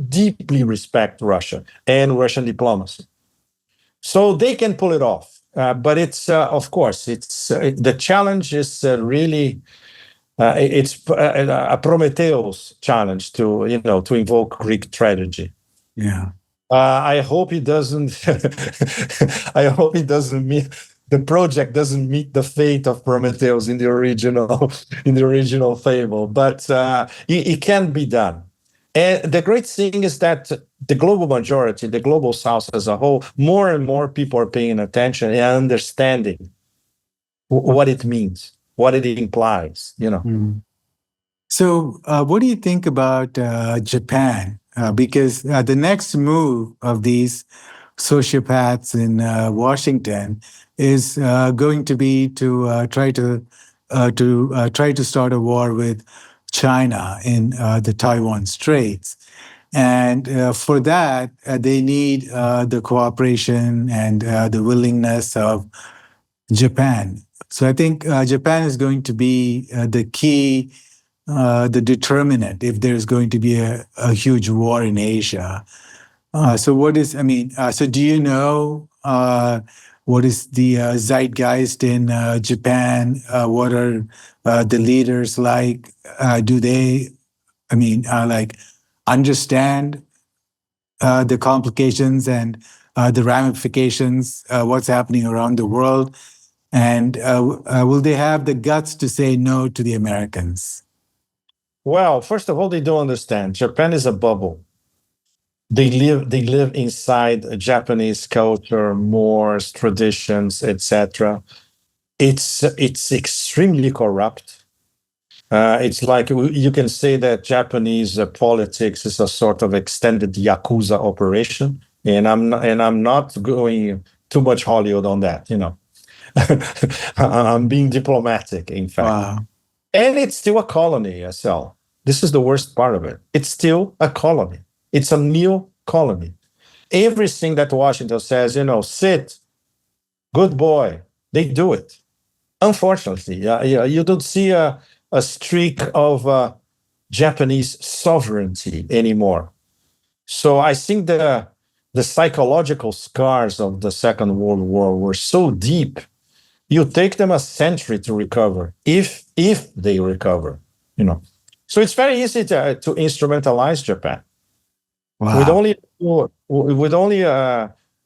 deeply respect Russia and Russian diplomacy. So they can pull it off. But it's, of course, the challenge is really... it's a Prometheus challenge to invoke Greek tragedy. Yeah. I hope it doesn't. I hope it doesn't meet the project doesn't meet the fate of Prometheus in the original fable. But it can be done. And the great thing is that the global majority, the global South as a whole, more and more people are paying attention and understanding what it means, what it implies, So what do you think about Japan? Because the next move of these sociopaths in Washington is going to be to try to start a war with China in the Taiwan Straits. And for that, they need the cooperation and the willingness of Japan. So I think Japan is going to be the key, the determinant if there's going to be a huge war in Asia. So do you know what is the zeitgeist in Japan? What are the leaders like? Do they, understand the complications and the ramifications, what's happening around the world? And will they have the guts to say no to the Americans? Well, first of all, they don't understand. Japan is a bubble. They live inside a Japanese culture, mores, traditions, etc. It's extremely corrupt. It's like you can say that Japanese politics is a sort of extended Yakuza operation, and I'm not going too much Hollywood on that, I'm being diplomatic, in fact. Wow. And it's still a colony, SL. This is the worst part of it. It's still a colony. It's a new colony. everything that Washington says, sit, good boy, they do it. Unfortunately, you don't see a streak of Japanese sovereignty anymore. So I think the psychological scars of the Second World War were so deep. You take them a century to recover, if they recover. So it's very easy to instrumentalize Japan. With Wow. only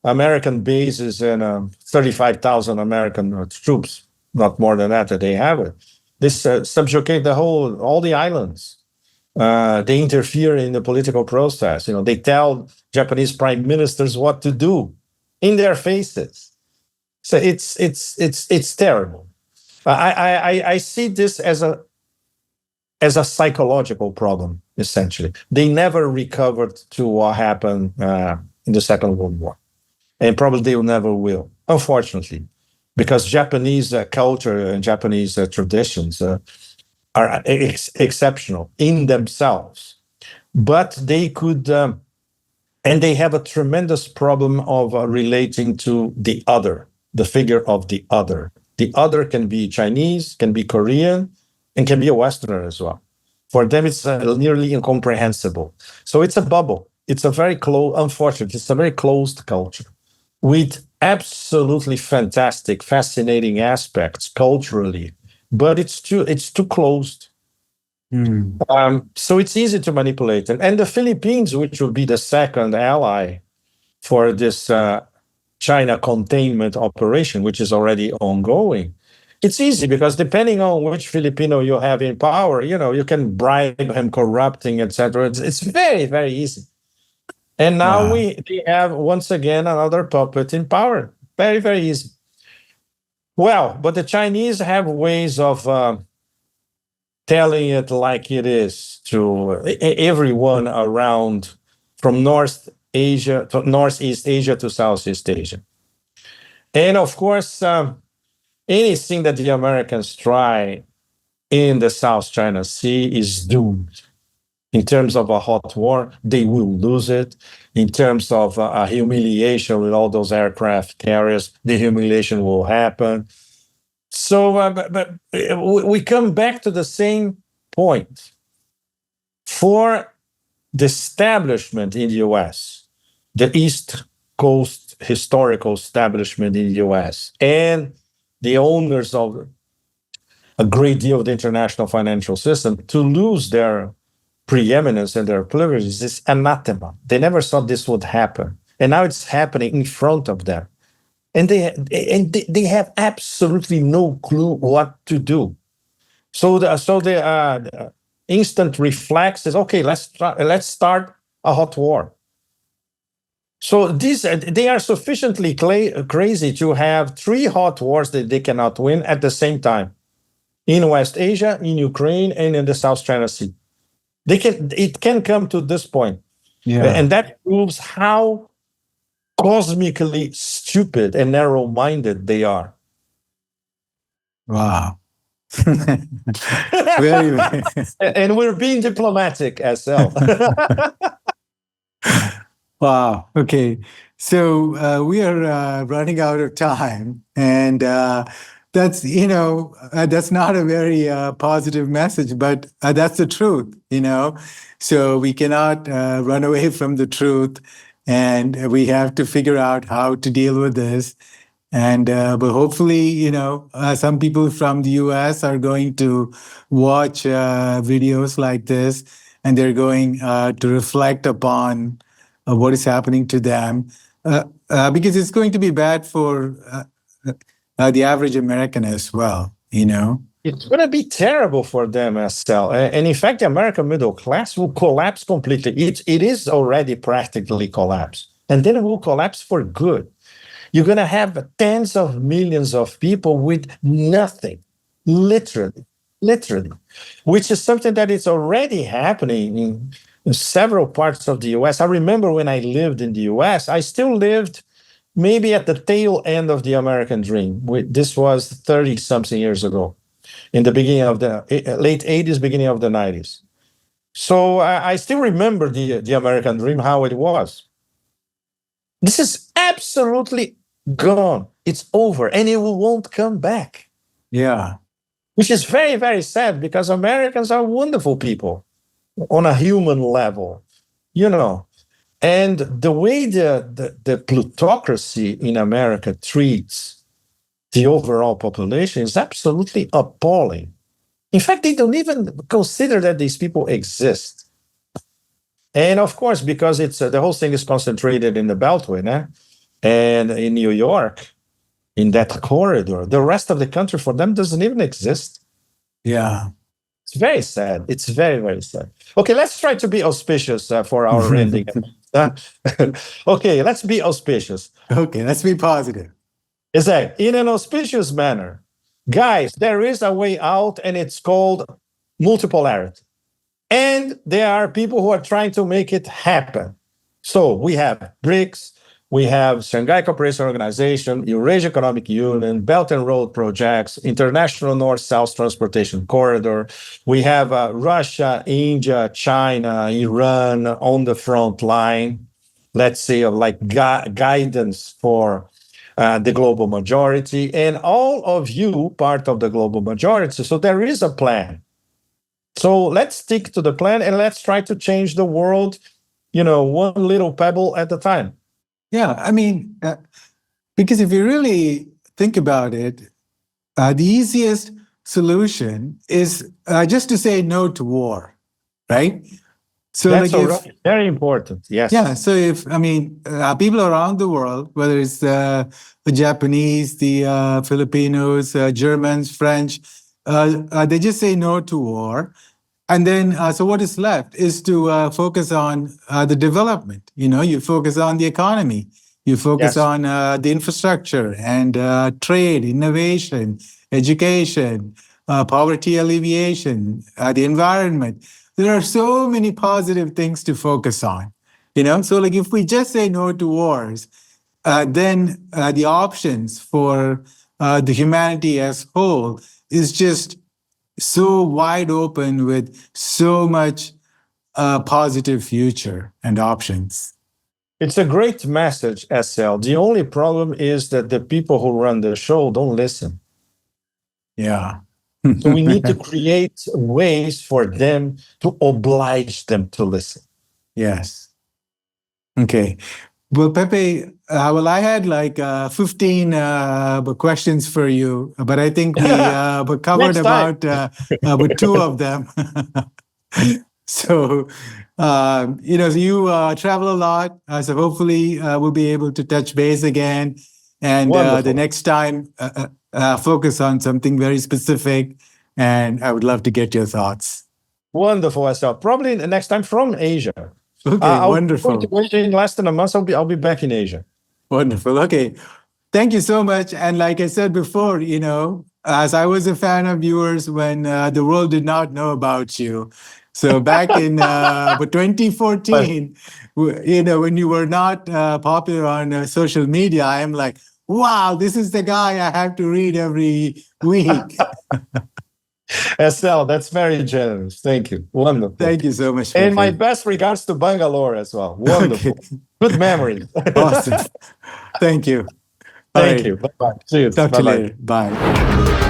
American bases and 35,000 American troops, not more than that they have it. This subjugate all the islands. They interfere in the political process. They tell Japanese prime ministers what to do in their faces. So it's terrible. I see this as a psychological problem, essentially. They never recovered to what happened in the Second World War, and probably they never will, unfortunately, because Japanese culture and Japanese traditions are exceptional in themselves. But they could, and they have a tremendous problem of relating to the other, the figure of the other. The other can be Chinese, can be Korean, and can be a Westerner as well. For them, it's nearly incomprehensible. So it's a bubble. It's a very closed, unfortunately, it's a very closed culture with absolutely fantastic, fascinating aspects culturally, but it's too closed. So it's easy to manipulate. And the Philippines, which would be the second ally for this China containment operation, which is already ongoing, it's easy because depending on which Filipino you have in power, you can bribe him, corrupting, etc. It's very, very easy. And now Wow. we have once again another puppet in power. Very, very easy. Well, but the Chinese have ways of telling it like it is to everyone around, from North Asia to Northeast Asia to Southeast Asia. And of course, anything that the Americans try in the South China Sea is doomed. In terms of a hot war, they will lose it. In terms of a humiliation with all those aircraft carriers, the humiliation will happen. So, but we come back to the same point. For the establishment in the US, the East Coast historical establishment in the US, and the owners of a great deal of the international financial system, to lose their preeminence and their privileges is anathema. They never thought this would happen. And now it's happening in front of them. And they have absolutely no clue what to do. So the instant reflex is, okay, let's start a hot war. So they are sufficiently crazy to have three hot wars that they cannot win at the same time, in West Asia, in Ukraine, and in the South China Sea. It can come to this point. Yeah. And that proves how cosmically stupid and narrow-minded they are. Wow. Very, very. And we're being diplomatic, SL. Wow. Okay. So we are running out of time, and that's that's not a very positive message, but that's the truth. So we cannot run away from the truth, and we have to figure out how to deal with this. And but hopefully, some people from the US are going to watch videos like this, and they're going to reflect upon what is happening to them, because it's going to be bad for the average American as well. It's going to be terrible for them, Estelle. And in fact, the American middle class will collapse completely. It is already practically collapsed. And then it will collapse for good. You're going to have tens of millions of people with nothing, literally, which is something that is already happening in several parts of the US. I remember when I lived in the US, I still lived maybe at the tail end of the American dream. This was 30-something years ago, in the beginning of the late 80s, beginning of the 90s. So I still remember the American dream, how it was. This is absolutely gone. It's over, and it won't come back. Yeah. Which is very, very sad because Americans are wonderful people on a human level, you know. And the way the plutocracy in America treats the overall population is absolutely appalling. In fact, they don't even consider that these people exist. And of course, because it's the whole thing is concentrated in the Beltway, né? And in New York, in that corridor, the rest of the country for them doesn't even exist. Yeah. It's very sad. It's very, very sad. Okay, let's try to be auspicious for our ending. Okay, let's be auspicious. Okay, let's be positive. Exactly. In an auspicious manner. Guys, there is a way out, and it's called multipolarity. And there are people who are trying to make it happen. So we have BRICS, we have Shanghai Cooperation Organization, Eurasia Economic Union, Belt and Road projects, International North-South Transportation Corridor. We have Russia, India, China, Iran on the front line, let's say, of like guidance for the global majority, and all of you part of the global majority. So there is a plan. So let's stick to the plan and let's try to change the world, one little pebble at a time. Yeah, I mean, because if you really think about it, the easiest solution is just to say no to war, right? So That's like very important. Yes. Yeah. So people around the world, whether it's the Japanese, the Filipinos, Germans, French, they just say no to war. And then, so what is left is to focus on the development. You focus on the economy, you focus on the infrastructure and trade, innovation, education, poverty alleviation, the environment. There are so many positive things to focus on. So like if we just say no to wars, then the options for the humanity as whole is just so wide open with so much positive future and options. It's a great message, SL. The only problem is that the people who run the show don't listen. Yeah. So we need to create ways for them to oblige them to listen. Yes. Okay. Well, Pepe, I had like 15 questions for you, but I think we covered about two of them. So, so you travel a lot, so hopefully we'll be able to touch base again. And the next time, focus on something very specific. And I would love to get your thoughts. Wonderful, SL. Probably the next time from Asia. Okay, wonderful. In less than a month, I'll be back in Asia. Wonderful. Okay. Thank you so much. And like I said before, as I was a fan of yours when the world did not know about you. So back in 2014, when you were not popular on social media, I'm like, wow, this is the guy I have to read every week. SL, that's very generous. Thank you. Wonderful. Thank you so much. And my best regards to Bangalore as well. Wonderful. Okay. Good memories. Awesome. Thank you. Thank you. Bye-bye. See you. Talk to you later. Bye.